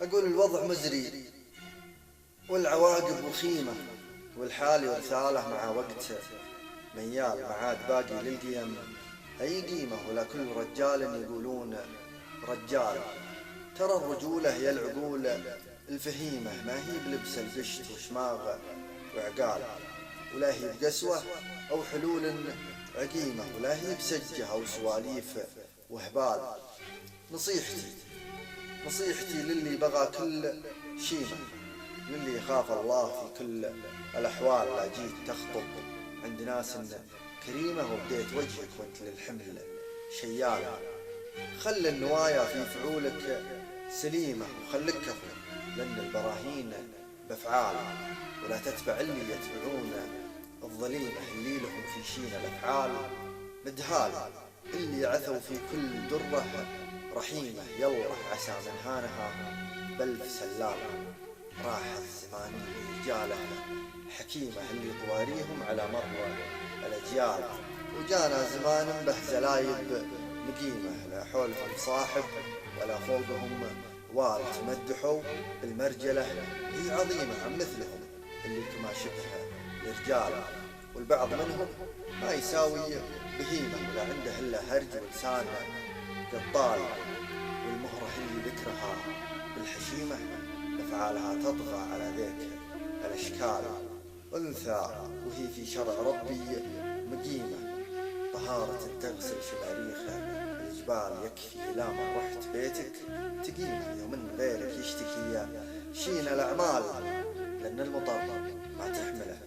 أقول الوضع مزري والعواقب وخيمة، والحال ورثاله مع وقت ميال، ما عاد باقي للقيم أي قيمة، ولا كل رجال يقولون رجال. ترى الرجولة هي العقول الفهيمة، ما هي بلبس القشت وشماغ وعقال، ولا هي بقسوة أو حلول عقيمة، ولا هي بسجة أو سواليف وهبال. نصيحتي للي بغى كل شيمة، للي يخاف الله في كل الأحوال، لا جيت تخطب عند ناس كريمة وبديت وجهك وانت للحمل شيال. خل النوايا في فعولك سليمة وخلك كفو، لأن البراهين بفعال، ولا تتبع اللي يتبعون الظليمة، اللي لهم في شين الأفعال مدهال، اللي عثوا في كل درة رحيمة. يلا عسى من هانها بلف سلال، راحت زمان رجاله حكيمة اللي طواريهم على مر الأجيال، وجانا زمان به زلايب مقيمة، لا حولهم صاحب ولا فوقهم وال، تمدحوا بالمرجلة هي عظيمة عن مثلهم اللي كما شبه الرجال، والبعض منهم ما يساوي بهيمة، ولا عنده إلا هرج ولسان قطال، والمهرة اللي ذكرها بالحشيمة أفعالها تطغى على ذيك الأشكال. أنثى وهي في شرع ربي مقيمة، طهارة تغسل شماريخ الجبال، يكفي لا من رحت بيتك تقيمة، ومن غيرك يشتكي شين الأعمال، لأن المطر ما تحمله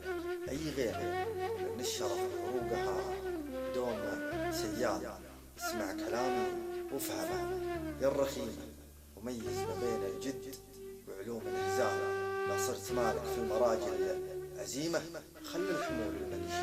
أي غيره، لأن الشرف عروقها دوم سيال. اسمع كلامي وفهمه يا الرخيمة، وميز ما بين الجد وعلوم الهزال، لا صرت مالك في المراجل عزيمة، خل الحمول المليشة